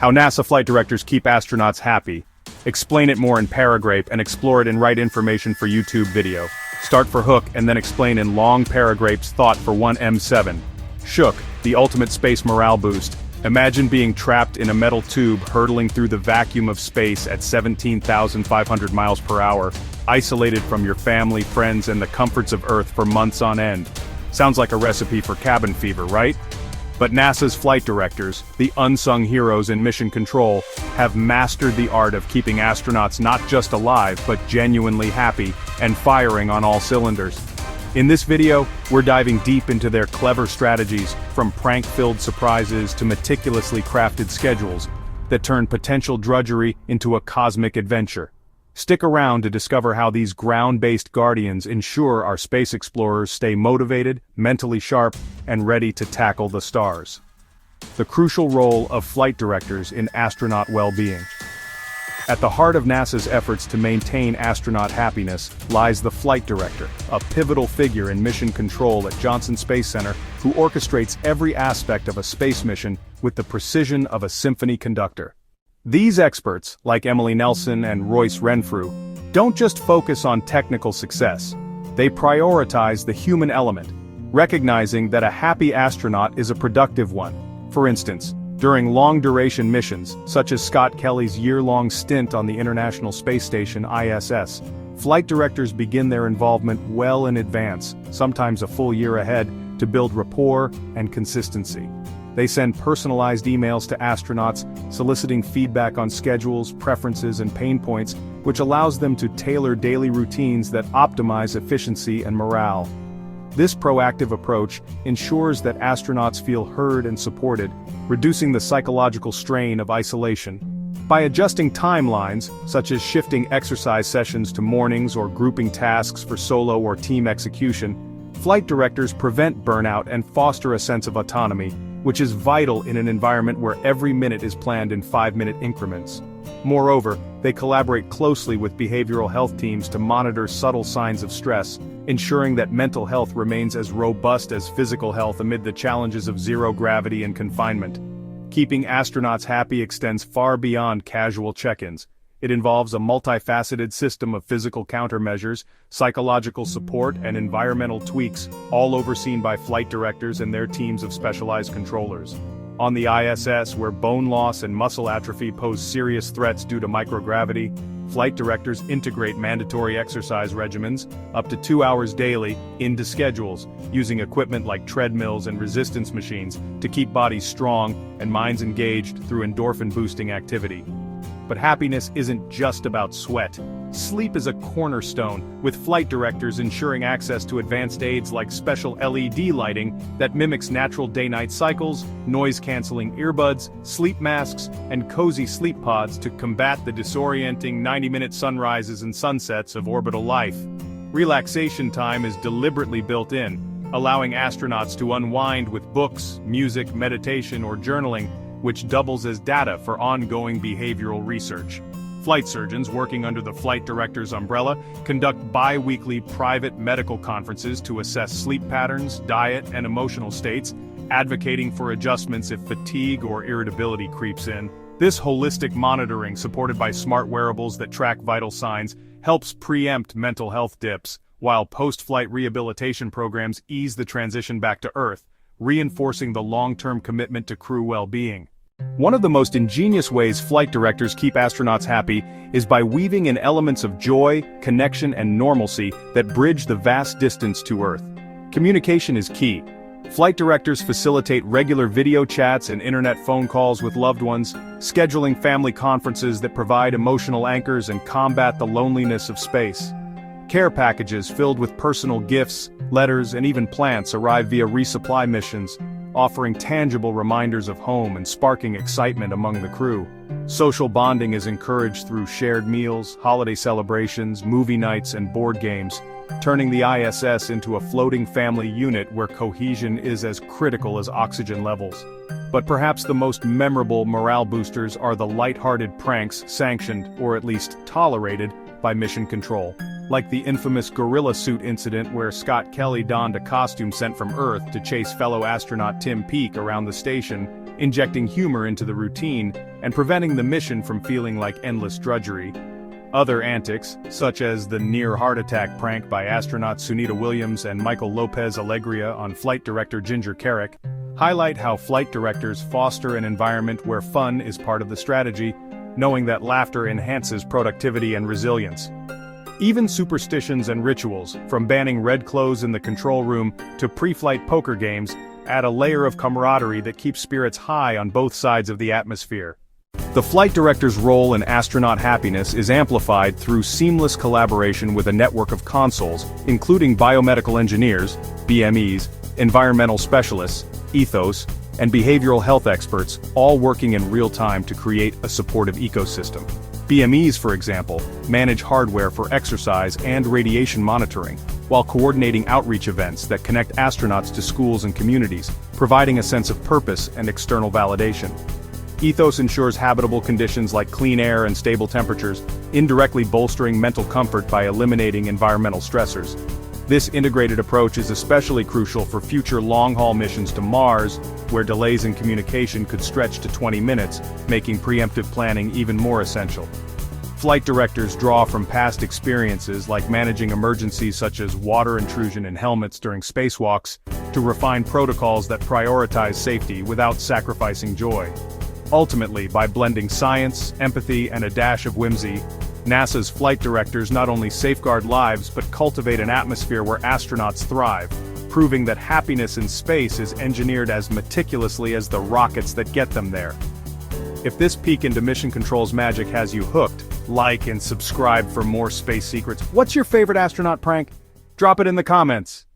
How NASA flight directors keep astronauts happy. Explain it more in paragraph and explore it in right information for YouTube video. Start for hook and then explain in long paragraphs thought for 1M7. Shook, the ultimate space morale boost. Imagine being trapped in a metal tube hurtling through the vacuum of space at 17,500 miles per hour, isolated from your family, friends, and the comforts of Earth for months on end. Sounds like a recipe for cabin fever, right? But NASA's flight directors, the unsung heroes in mission control, have mastered the art of keeping astronauts not just alive but genuinely happy and firing on all cylinders. In this video, we're diving deep into their clever strategies, from prank-filled surprises to meticulously crafted schedules that turn potential drudgery into a cosmic adventure. Stick around to discover how these ground-based guardians ensure our space explorers stay motivated, mentally sharp, and ready to tackle the stars. The crucial role of flight directors in astronaut well-being. At the heart of NASA's efforts to maintain astronaut happiness lies the flight director, a pivotal figure in mission control at Johnson Space Center who orchestrates every aspect of a space mission with the precision of a symphony conductor. These experts, like Emily Nelson and Royce Renfrew, don't just focus on technical success. They prioritize the human element, recognizing that a happy astronaut is a productive one. For instance, during long-duration missions, such as Scott Kelly's year-long stint on the International Space Station ISS, flight directors begin their involvement well in advance, sometimes a full year ahead, to build rapport and consistency. They send personalized emails to astronauts, soliciting feedback on schedules, preferences, and pain points, which allows them to tailor daily routines that optimize efficiency and morale. This proactive approach ensures that astronauts feel heard and supported, reducing the psychological strain of isolation. By adjusting timelines, such as shifting exercise sessions to mornings or grouping tasks for solo or team execution, flight directors prevent burnout and foster a sense of autonomy, which is vital in an environment where every minute is planned in 5-minute increments. Moreover, they collaborate closely with behavioral health teams to monitor subtle signs of stress, ensuring that mental health remains as robust as physical health amid the challenges of zero gravity and confinement. Keeping astronauts happy extends far beyond casual check-ins. It involves a multifaceted system of physical countermeasures, psychological support, and environmental tweaks, all overseen by flight directors and their teams of specialized controllers. On the ISS, where bone loss and muscle atrophy pose serious threats due to microgravity, flight directors integrate mandatory exercise regimens, up to 2 hours daily, into schedules, using equipment like treadmills and resistance machines to keep bodies strong and minds engaged through endorphin-boosting activity. But happiness isn't just about sweat. Sleep is a cornerstone, with flight directors ensuring access to advanced aids like special LED lighting that mimics natural day-night cycles, noise-canceling earbuds, sleep masks, and cozy sleep pods to combat the disorienting 90-minute sunrises and sunsets of orbital life. Relaxation time is deliberately built in, allowing astronauts to unwind with books, music, meditation, or journaling, which doubles as data for ongoing behavioral research. Flight surgeons working under the flight director's umbrella conduct bi-weekly private medical conferences to assess sleep patterns, diet, and emotional states, advocating for adjustments if fatigue or irritability creeps in. This holistic monitoring, supported by smart wearables that track vital signs, helps preempt mental health dips, while post-flight rehabilitation programs ease the transition back to Earth, reinforcing the long-term commitment to crew well-being. One of the most ingenious ways flight directors keep astronauts happy is by weaving in elements of joy, connection, and normalcy that bridge the vast distance to Earth. Communication is key. Flight directors facilitate regular video chats and internet phone calls with loved ones, scheduling family conferences that provide emotional anchors and combat the loneliness of space. Care packages filled with personal gifts, letters, and even plants arrive via resupply missions, offering tangible reminders of home and sparking excitement among the crew. Social bonding is encouraged through shared meals, holiday celebrations, movie nights, and board games, turning the ISS into a floating family unit where cohesion is as critical as oxygen levels. But perhaps the most memorable morale boosters are the lighthearted pranks sanctioned, or at least tolerated, by mission control. Like the infamous gorilla suit incident where Scott Kelly donned a costume sent from Earth to chase fellow astronaut Tim Peake around the station, injecting humor into the routine and preventing the mission from feeling like endless drudgery. Other antics, such as the near heart attack prank by astronauts Sunita Williams and Michael Lopez Alegria on flight director Ginger Carrick, highlight how flight directors foster an environment where fun is part of the strategy, knowing that laughter enhances productivity and resilience. Even superstitions and rituals, from banning red clothes in the control room to pre-flight poker games, add a layer of camaraderie that keeps spirits high on both sides of the atmosphere. The flight director's role in astronaut happiness is amplified through seamless collaboration with a network of consoles, including biomedical engineers, BMEs, environmental specialists, ethos, and behavioral health experts, all working in real time to create a supportive ecosystem. BMEs, for example, manage hardware for exercise and radiation monitoring, while coordinating outreach events that connect astronauts to schools and communities, providing a sense of purpose and external validation. Ethos ensures habitable conditions like clean air and stable temperatures, indirectly bolstering mental comfort by eliminating environmental stressors. This integrated approach is especially crucial for future long-haul missions to Mars, where delays in communication could stretch to 20 minutes, making preemptive planning even more essential. Flight directors draw from past experiences like managing emergencies such as water intrusion in helmets during spacewalks, to refine protocols that prioritize safety without sacrificing joy. Ultimately, by blending science, empathy, and a dash of whimsy, NASA's flight directors not only safeguard lives but cultivate an atmosphere where astronauts thrive, proving that happiness in space is engineered as meticulously as the rockets that get them there. If this peek into Mission Control's magic has you hooked, like and subscribe for more space secrets. What's your favorite astronaut prank? Drop it in the comments.